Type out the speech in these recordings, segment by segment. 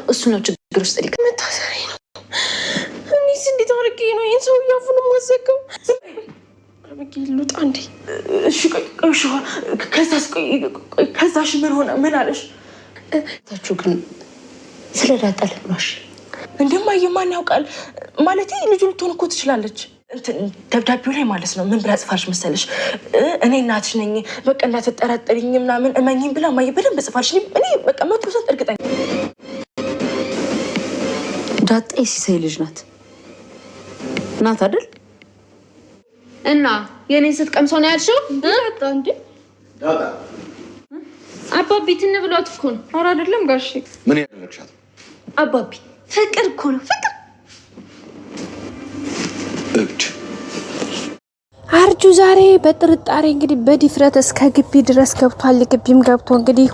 እሱ ነው ችግር ውስጥ ሊቀ መታሰሪ ነው። እኔስ እንዴት አድርጌ ነው ይሄን ሰው ያፉን ማዘጋው? አብጌሉት አንዴ እሺ ከዛሽ ምን ሆነ? ምን አለሽ? ታቹ ግን ስለዳጣ ለብሏሽ እንደማየ ማን ያውቃል? ማለት ልጁ ልትሆን እኮ ትችላለች። ደብዳቤው ላይ ማለት ነው ምን ብላ ጽፋሽ መሰለሽ? እኔ እናትሽ ነኝ በቃ እንዳትጠራጠሪኝ ምናምን እመኚኝ ብላ ማየ በደንብ ጽፋሽ። እኔ በቃ 100% እርግጠኛ ዳጣ ሲሳይ ልጅ ናት አይደል? እና የኔን ስትቀምሰው ነው ያልሽው? ዳጣ እንዴ ዳጣ አባቢ ትንብሏት እኮ ነው። ኧረ አይደለም ጋሼ። ምን ያደረግሻት? አባቢ ፍቅር እኮ ነው ፍቅር። እብድ አርጁ ዛሬ በጥርጣሬ እንግዲህ በዲፍረት እስከ ግቢ ድረስ ገብቷል። ግቢም ገብቶ እንግዲህ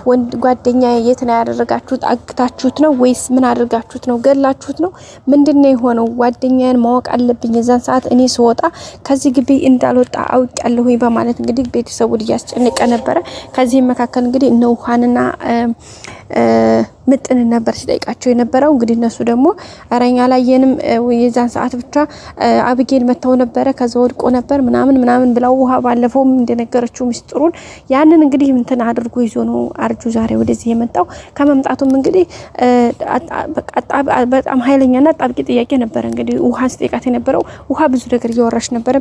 ጓደኛ የት ነው ያደረጋችሁት? አግታችሁት ነው ወይስ ምን አድርጋችሁት ነው? ገላችሁት ነው? ምንድነው የሆነው? ጓደኛዬን ማወቅ አለብኝ። የዛን ሰዓት እኔ ስወጣ ከዚህ ግቢ እንዳልወጣ አውቄያለሁኝ በማለት እንግዲህ ቤተሰቡን እያስጨነቀ ነበረ። ከዚህም መካከል እንግዲህ እነ ውሃንና ምጥን ነበር ሲጠይቃቸው የነበረው። እንግዲህ እነሱ ደግሞ አረኛ ላየንም የዛን ሰዓት ብቻ አብጌል መተው ነበረ ከዛ ወድቆ ነበር ምናምን ብላው ውሃ ባለፈው እንደነገረችው ሚስጥሩን ያንን እንግዲህ እንትን አድርጎ ይዞ ነው አርጁ ዛሬ ወደዚህ የመጣው። ከመምጣቱም እንግዲህ በጣም ኃይለኛና ጣብቂ ጥያቄ ነበር እንግዲህ ውሃ ሲጠይቃት የነበረው። ውሃ ብዙ ነገር እያወራች ነበረ።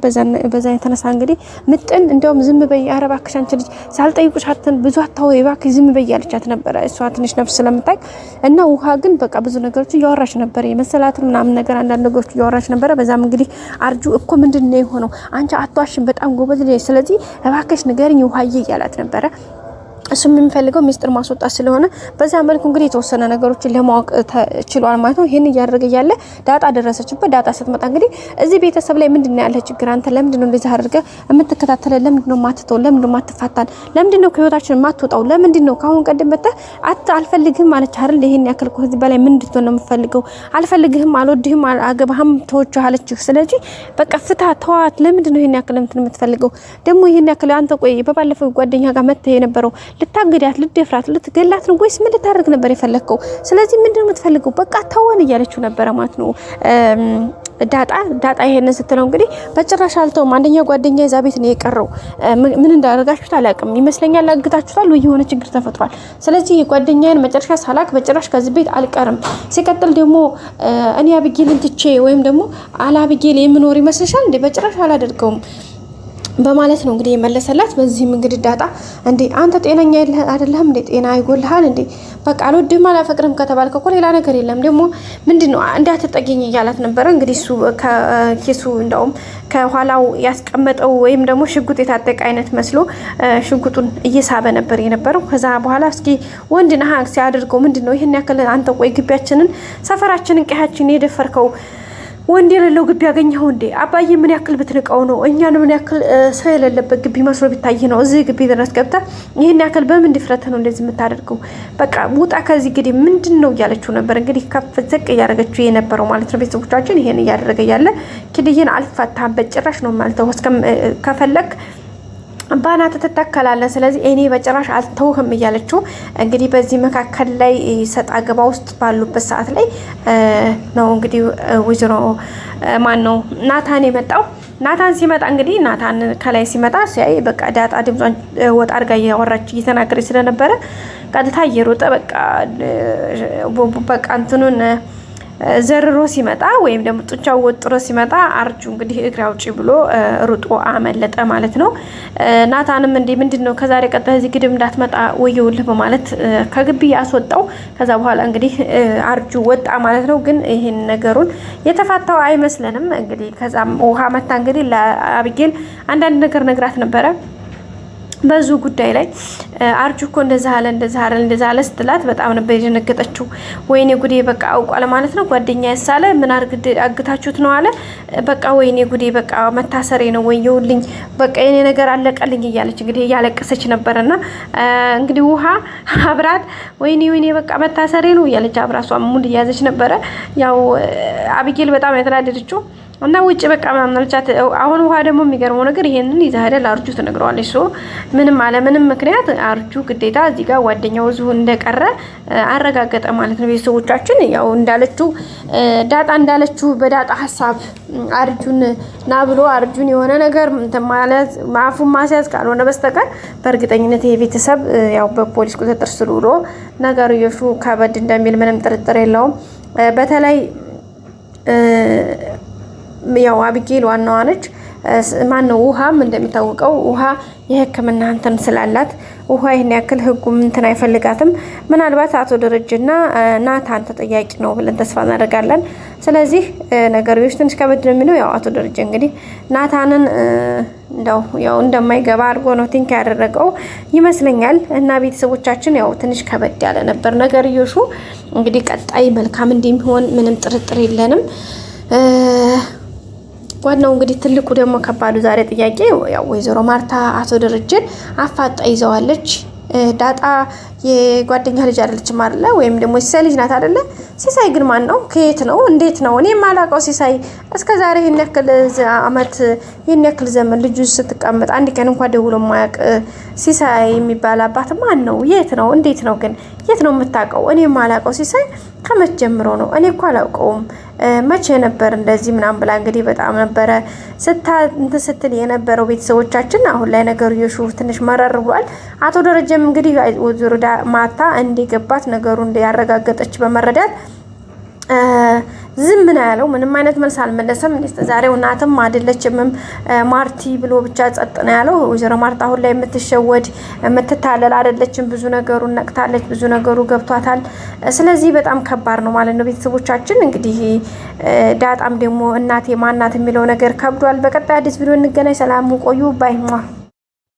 በዛ የተነሳ እንግዲህ ምጥን እንደውም ዝም በይ አረባክሽ አንቺ ልጅ ሳልጠይቁሽ ብዙ አታወሪ እባክሽ ዝም በይ ያለቻት ነበረ። እሷ ትንሽ ነፍስ ስለምታይ እና ውሃ ግን በቃ ብዙ ነገሮች እያወራች ነበር። የመሰላት ምናምን ነገር አንዳንድ ነገሮች እያወራች ነበር። በዛም እንግዲህ አርጁ እኮ ምንድነው የሆነው? አንቺ አቷሽን በጣም ጎበዝ ነሽ፣ ስለዚህ እባክሽ ንገሪኝ ውሃዬ እያላት ነበረ። እሱም የሚፈልገው ሚስጥር ማስወጣት ስለሆነ በዛ መልኩ እንግዲህ የተወሰነ ነገሮችን ለማወቅ ተችሏል ማለት ነው። ይሄን እያደረገ ያለ ዳጣ ደረሰችበት። ዳጣ ስትመጣ እንግዲህ እዚህ ቤተሰብ ላይ ምንድነው ያለ ችግር? አንተ ለምንድነው እንደዚህ አድርገህ የምትከታተለ? ለምንድነው ማትተው? ለምንድነው ማትፋታን? ለምንድነው ከህይወታችን ማትወጣው? ለምንድነው ካሁን ቀደም መጣ አልፈልግህም ማለት አይደል? ይሄን ያክል ከዚህ በላይ ምን እንድትሆን ነው የምፈልገው? አልፈልግህም፣ አልወድህም፣ አገባህም ተወቻለች። ስለዚህ በቃ ፍታ ተዋት። ለምንድነው ይሄን ያክል የምትፈልገው? ደግሞ ይሄን ያክል አንተ ቆይ በባለፈው ጓደኛ ጋር መተህ የነበረው ልታገዳት ልትደፍራት ልትገላት ነው ወይስ ምን ልታደርግ ነበር የፈለከው? ስለዚህ ምንድነው የምትፈልገው? በቃ ተወን እያለችው ነበር ማለት ነው ዳጣ ይሄንን ስትለው እንግዲህ በጭራሽ አልተውም። አንደኛ ጓደኛ እዛ ቤት ነው የቀረው። ምን እንዳደረጋችሁት አላውቅም። ይመስለኛል አግታችሁታል ወይ የሆነ ችግር ተፈጥሯል። ስለዚህ ጓደኛዬን መጨረሻ ሳላክ በጭራሽ ከዚህ ቤት አልቀርም። ሲቀጥል ደግሞ እኔ አብጌልን ትቼ ወይም ደግሞ አላብጌል የምኖር ይመስልሻል እንዴ? በጭራሽ አላደርገውም በማለት ነው እንግዲህ የመለሰላት። በዚህም እንግዲህ ዳጣ እንዴ አንተ ጤነኛ አይደለህም እንዴ? ጤና ይጎልሃል እንዴ? በቃ አልወድህም አላፈቅርም ከተባልከ እኮ ሌላ ነገር የለም። ደግሞ ምንድነው እንዳትጠጊኝ እያላት ነበረ። እንግዲህ እሱ ከኪሱ እንደውም ከኋላው ያስቀመጠው ወይም ደግሞ ሽጉጥ የታጠቀ አይነት መስሎ ሽጉጡን እየሳበ ነበር የነበረው። ከዛ በኋላ እስኪ ወንድ ነህ ሲያደርገው ምንድነው ይሄን ያክል አንተ ቆይ ግቢያችንን ሰፈራችንን ቀያችን የደፈርከው ወንድ የሌለው ግቢ ያገኘው እንዴ? አባዬ ምን ያክል ብትንቀው ነው? እኛን ምን ያክል ሰው የሌለበት ግቢ መስሎ ቢታይ ነው እዚህ ግቢ ድረስ ገብታ ይሄን ያክል በምን ድፍረት ነው እንደዚህ የምታደርገው? በቃ ውጣ ከዚህ ግዲ ምንድነው እያለችው ነበር። እንግዲህ ከፍ ዝቅ እያደረገችው የነበረው ማለት ነው። ቤተሰቦቻችን ይሄን እያደረገ ያለ ኪድዬን አልፈታም በጭራሽ ነው ማለት ነው። ከፈለክ ባናተ ተተከላለ። ስለዚህ እኔ በጭራሽ አልተውህም እያለችው እንግዲህ በዚህ መካከል ላይ ሰጣ ገባ ውስጥ ባሉበት ሰዓት ላይ ነው እንግዲህ ወይዘሮ ማን ነው ናታን የመጣው። ናታን ሲመጣ እንግዲህ ናታን ከላይ ሲመጣ ሲያይ በቃ ዳጣ ድምጿን ወጣ አድርጋ እያወራች እየተናገረች ስለነበረ ቀጥታ እየሮጠ በቃ እንትኑን ዘርሮ ሲመጣ ወይም ደግሞ ጡጫው ወጥሮ ሲመጣ አርጁ እንግዲህ እግር አውጪ ብሎ ሩጦ አመለጠ ማለት ነው። ናታንም እንዴ ምንድነው ከዛሬ ቀጣይ እዚህ ግድም እንዳትመጣ ወየውልህ በማለት ከግቢ ያስወጣው። ከዛ በኋላ እንግዲህ አርጁ ወጣ ማለት ነው። ግን ይሄን ነገሩን የተፋታው አይመስለንም። እንግዲህ ከዛም ውሃ መታ እንግዲህ ለአብጌል አንዳንድ ነገር ነግራት ነበረ በዙ ጉዳይ ላይ አርጁ እኮ እንደዛ አለ ስትላት በጣም ነበር የደነገጠችው። ወይኔ ጉዴ በቃ አውቋል ማለት ነው። ጓደኛ ያሳለ ምን አግታችሁት ነው አለ። በቃ ወይኔ ጉዴ በቃ መታሰሬ ነው ወየውልኝ በቃ የኔ ነገር አለቀልኝ እያለች እንግዲህ እያለቀሰች ነበርና እንግዲህ ውሃ አብራት ወይኔ በቃ መታሰሬ ነው እያለች አብራሷ ሙድ እያዘች ነበረ። ያው አብጌል በጣም የተናደደችው እና ውጭ በቃ ምናምን አለቻት። አሁን ውሃ ደግሞ የሚገርመው ነገር ይሄንን ይዛ ሄዳ ለአርጁ ትነግረዋለች። ሶ ምንም አለምንም ምክንያት አርጁ ግዴታ እዚህ ጋር ጓደኛው እዚሁ እንደቀረ አረጋገጠ ማለት ነው። ቤተሰቦቻችን ያው እንዳለችው ዳጣ እንዳለችው በዳጣ ሀሳብ አርጁን ና ብሎ አርጁን የሆነ ነገር ማለት ማፉን ማስያዝ ካልሆነ በስተቀር በእርግጠኝነት ይሄ ቤተሰብ ያው በፖሊስ ቁጥጥር ስር ውሎ ነገርዮሹ ከበድ እንደሚል ምንም ጥርጥር የለውም። በተለይ ያው አቢጌል ዋናዋ ነች። ማነው ውሃም እንደሚታወቀው ውሃ የሕክምና እንትን ስላላት ውሃ ይሄን ያክል ህጉም እንትን አይፈልጋትም። ምናልባት አቶ ደረጀና ናታን ተጠያቂ ነው ብለን ተስፋ እናደርጋለን። ስለዚህ ነገሮች ትንሽ ከበድ ነው የሚለው ያው አቶ ደረጀ እንግዲህ ናታንን ያው እንደማይገባ አድርጎ ነው ቲንክ ያደረገው ይመስለኛል። እና ቤተሰቦቻችን ያው ትንሽ ከበድ ያለ ነበር ነገርዮሹ። እንግዲህ ቀጣይ መልካም እንደሚሆን ምንም ጥርጥር የለንም። ዋናው እንግዲህ ትልቁ ደግሞ ከባዱ ዛሬ ጥያቄ ያው ወይዘሮ ማርታ አቶ ደረጀን አፋጣ ይዘዋለች። ዳጣ የጓደኛ ልጅ አይደለችም አይደለ? ወይም ደግሞ ሲሳይ ልጅ ናት አይደለ? ሲሳይ ግን ማን ነው? ከየት ነው? እንዴት ነው? እኔ ማላውቀው ሲሳይ እስከ ዛሬ ይሄን ያክል አመት ይሄን ያክል ዘመን ልጁ ስትቀመጥ አንድ ቀን እንኳን ደውሎ ማያውቅ ሲሳይ የሚባል አባት ማን ነው? የት ነው? እንዴት ነው ግን? የት ነው የምታውቀው? እኔ ማላውቀው ሲሳይ ከመቼ ጀምሮ ነው? እኔ እኮ አላውቀውም። መቼ ነበር እንደዚህ ምናምን ብላ እንግዲህ በጣም ነበረ ስትል የነበረው ቤተሰቦቻችን። አሁን ላይ ነገሩ የሹ ትንሽ መረር ብሏል። አቶ ደረጀም እንግዲህ ወይዘሮ ማርታ እንደገባት ነገሩ ያረጋገጠች በመረዳት ዝም ምን ያለው ምንም አይነት መልስ አልመለሰም። ዛሬው እናትም አይደለችም ማርቲ ብሎ ብቻ ጸጥ ነው ያለው። ወይዘሮ ማርታ አሁን ላይ የምትሸወድ የምትታለል አይደለችም። ብዙ ነገሩ ነቅታለች፣ ብዙ ነገሩ ገብቷታል። ስለዚህ በጣም ከባድ ነው ማለት ነው። ቤተሰቦቻችን እንግዲህ ዳጣም ደግሞ እናቴ ማናት የሚለው ነገር ከብዷል። በቀጣይ አዲስ ቪዲዮ እንገናኝ። ሰላም ቆዩ ባይ